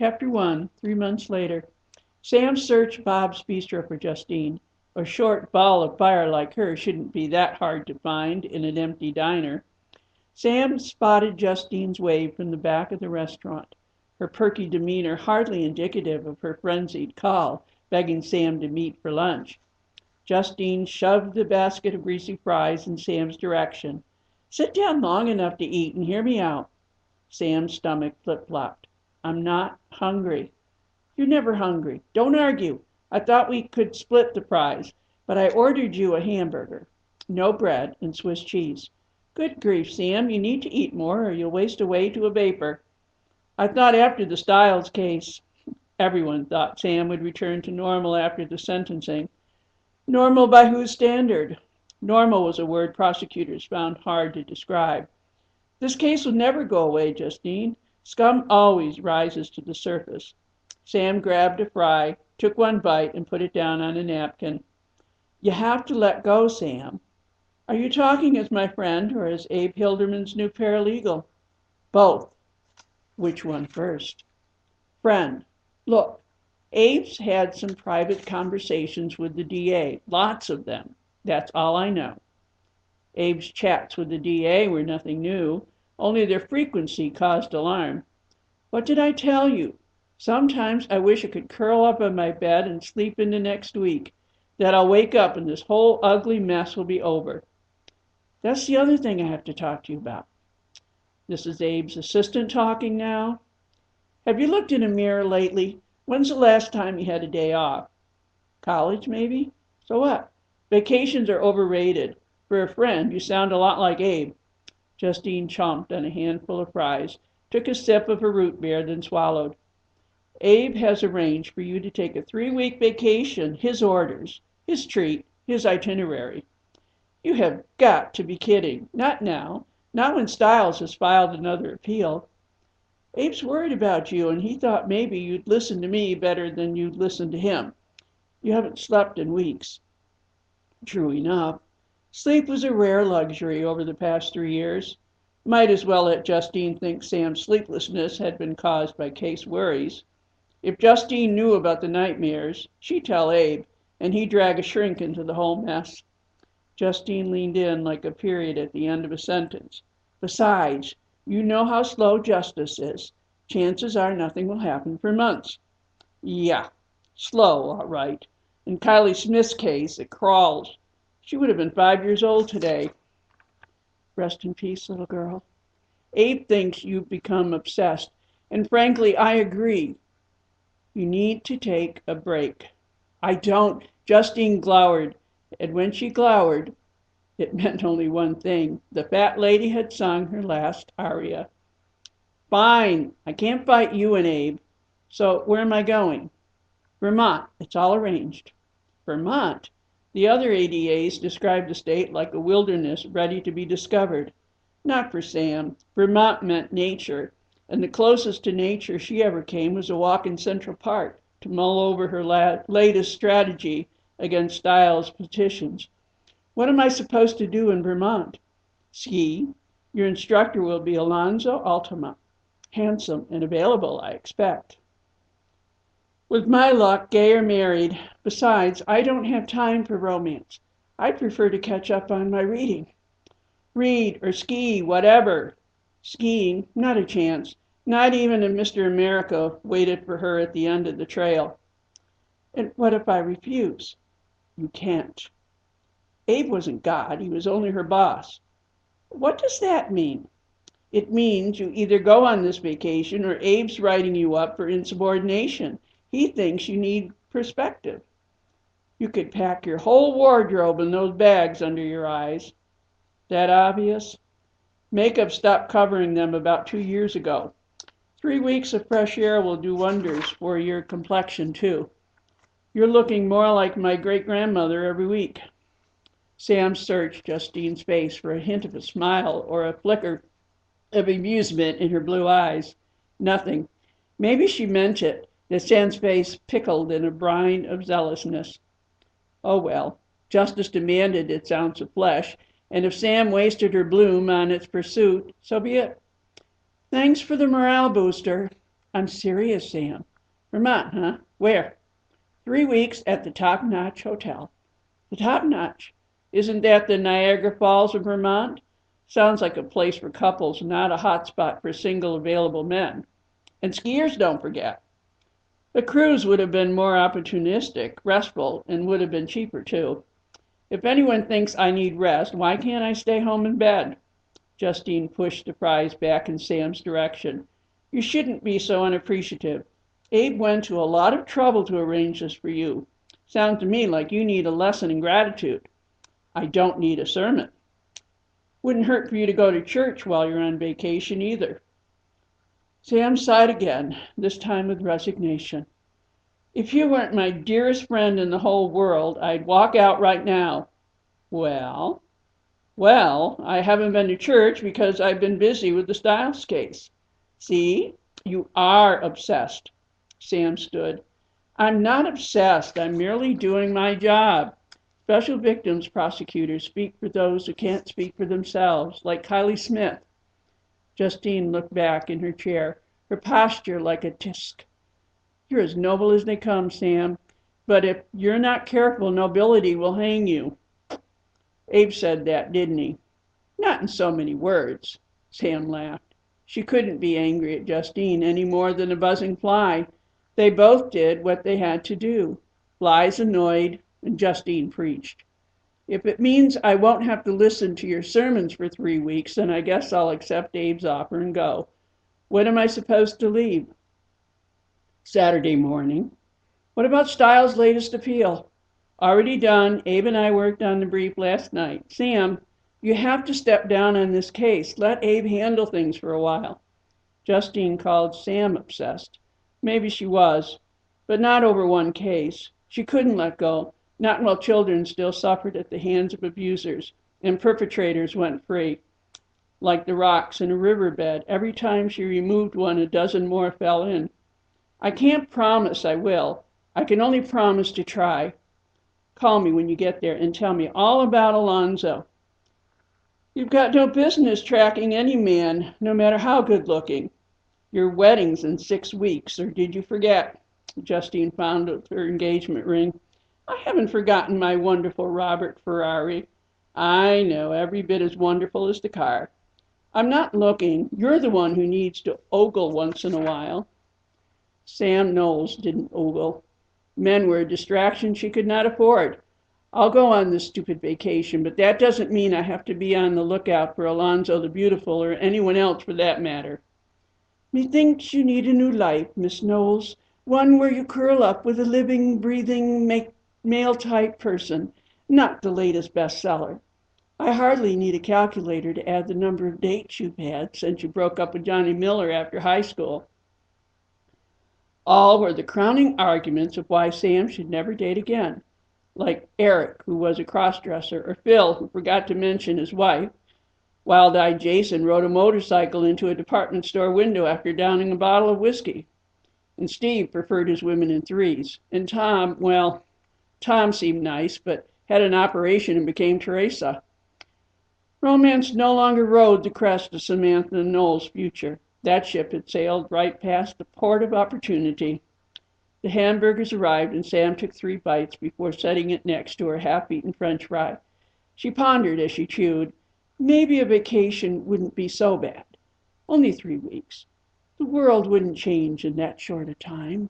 Chapter 1, 3 months later. Sam searched Bob's Bistro for Justine. A short ball of fire like her shouldn't be that hard to find in an empty diner. Sam spotted Justine's wave from the back of the restaurant, her perky demeanor hardly indicative of her frenzied call, begging Sam to meet for lunch. Justine shoved the basket of greasy fries in Sam's direction. "Sit down long enough to eat and hear me out." Sam's stomach flip-flopped. "I'm not hungry." "You're never hungry. Don't argue. I thought we could split the fries, but I ordered you a hamburger. No bread and Swiss cheese." "Good grief, Sam, you need to eat more or you'll waste away to a vapor." "I thought after the Styles case." Everyone thought Sam would return to normal after the sentencing. Normal by whose standard? Normal was a word prosecutors found hard to describe. "This case will never go away, Justine. Scum always rises to the surface." Sam grabbed a fry, took one bite, and put it down on a napkin. "You have to let go, Sam." "Are you talking as my friend or as Abe Hilderman's new paralegal?" "Both." "Which one first?" "Friend. Look, Abe's had some private conversations with the DA, lots of them. That's all I know." Abe's chats with the DA were nothing new, only their frequency caused alarm. "What did I tell you? Sometimes I wish I could curl up on my bed and sleep into next week. That I'll wake up and this whole ugly mess will be over." "That's the other thing I have to talk to you about." This is Abe's assistant talking now. "Have you looked in a mirror lately? When's the last time you had a day off?" "College, maybe." "So what? Vacations are overrated. For a friend, you sound a lot like Abe." Justine chomped on a handful of fries, took a sip of her root beer, then swallowed. "Abe has arranged for you to take a 3-week vacation, his orders, his treat, his itinerary." "You have got to be kidding. Not now. Not when Styles has filed another appeal." "Abe's worried about you, and he thought maybe you'd listen to me better than you'd listen to him. You haven't slept in weeks." True enough. Sleep was a rare luxury over the past 3 years. Might as well let Justine think Sam's sleeplessness had been caused by case worries. If Justine knew about the nightmares, she'd tell Abe, and he'd drag a shrink into the whole mess. Justine leaned in like a period at the end of a sentence. "Besides, you know how slow justice is. Chances are nothing will happen for months." "Yeah, slow, all right. In Kylie Smith's case, it crawls. She would have been 5 years old today." "Rest in peace, little girl." "Abe thinks you've become obsessed, and frankly, I agree. You need to take a break." "I don't." Justine glowered, and when she glowered, it meant only one thing. The fat lady had sung her last aria. "Fine. I can't fight you and Abe. So where am I going?" "Vermont. It's all arranged." "Vermont?" The other ADAs described the state like a wilderness ready to be discovered. Not for Sam. Vermont meant nature, and the closest to nature she ever came was a walk in Central Park to mull over her latest strategy against Styles' petitions. "What am I supposed to do in Vermont?" "Ski. Your instructor will be Alonzo Altamont. Handsome and available, I expect." "With my luck, gay or married. Besides, I don't have time for romance. I'd prefer to catch up on my reading." "Read or ski, whatever." "Skiing? Not a chance. Not even if Mr. America waited for her at the end of the trail." "And what if I refuse?" "You can't." Abe wasn't God. He was only her boss. "What does that mean?" "It means you either go on this vacation or Abe's writing you up for insubordination. He thinks you need perspective." "You could pack your whole wardrobe in those bags under your eyes." "That obvious?" "Makeup stopped covering them about 2 years ago. 3 weeks of fresh air will do wonders for your complexion, too. You're looking more like my great-grandmother every week." Sam searched Justine's face for a hint of a smile or a flicker of amusement in her blue eyes. Nothing. Maybe she meant it, that Sam's face pickled in a brine of zealousness. Oh well, justice demanded its ounce of flesh, and if Sam wasted her bloom on its pursuit, so be it. "Thanks for the morale booster." I'm serious, Sam. Vermont, huh? Where? 3 weeks at the Top Notch Hotel. The Top Notch? Isn't that the Niagara Falls of Vermont? Sounds like a place for couples, not a hot spot for single available men. And skiers, don't forget. The cruise would have been more opportunistic, restful, and would have been cheaper too. If anyone thinks I need rest, why can't I stay home in bed? Justine pushed the fries back in Sam's direction. You shouldn't be so unappreciative. Abe went to a lot of trouble to arrange this for you. Sounds to me like you need a lesson in gratitude. I don't need a sermon. Wouldn't hurt for you to go to church while you're on vacation either. Sam sighed again, this time with resignation. If you weren't my dearest friend in the whole world, I'd walk out right now. Well, I haven't been to church because I've been busy with the Stiles case. See, you are obsessed. Sam stood. I'm not obsessed. I'm merely doing my job. Special victims prosecutors speak for those who can't speak for themselves, like Kylie Smith. Justine looked back in her chair, her posture like a tisk. You're as noble as they come, Sam, but if you're not careful, nobility will hang you. Abe said that, didn't he? Not in so many words. Sam laughed. She couldn't be angry at Justine any more than a buzzing fly. They both did what they had to do. Flies annoyed, and Justine preached. If it means I won't have to listen to your sermons for 3 weeks, then I guess I'll accept Abe's offer and go. When am I supposed to leave? Saturday morning. What about Stiles' latest appeal? Already done. Abe and I worked on the brief last night. Sam, you have to step down on this case. Let Abe handle things for a while. Justine called Sam obsessed. Maybe she was, but not over one case. She couldn't let go, not while children still suffered at the hands of abusers and perpetrators went free. Like the rocks in a riverbed, every time she removed one, a dozen more fell in. I can't promise I will. I can only promise to try. Call me when you get there and tell me all about Alonzo. You've got no business tracking any man, no matter how good looking. Your wedding's in 6 weeks, or did you forget? Justine fondled her engagement ring. I haven't forgotten my wonderful Robert Ferrari. I know, every bit as wonderful as the car. I'm not looking. You're the one who needs to ogle once in a while. Sam Knowles didn't ogle. Men were a distraction she could not afford. I'll go on this stupid vacation, but that doesn't mean I have to be on the lookout for Alonzo the Beautiful or anyone else for that matter. Methinks you need a new life, Miss Knowles, one where you curl up with a living, breathing, male-type person, not the latest bestseller. I hardly need a calculator to add the number of dates you've had since you broke up with Johnny Miller after high school. All were the crowning arguments of why Sam should never date again, like Eric, who was a cross-dresser, or Phil, who forgot to mention his wife. Wild-eyed Jason rode a motorcycle into a department store window after downing a bottle of whiskey. And Steve preferred his women in threes. And Tom, well, Tom seemed nice, but had an operation and became Teresa. Romance no longer rode the crest of Samantha Knowles' future. That ship had sailed right past the port of opportunity. The hamburgers arrived, and Sam took 3 bites before setting it next to her half-eaten French fry. She pondered as she chewed. Maybe a vacation wouldn't be so bad. Only 3 weeks. The world wouldn't change in that short a time.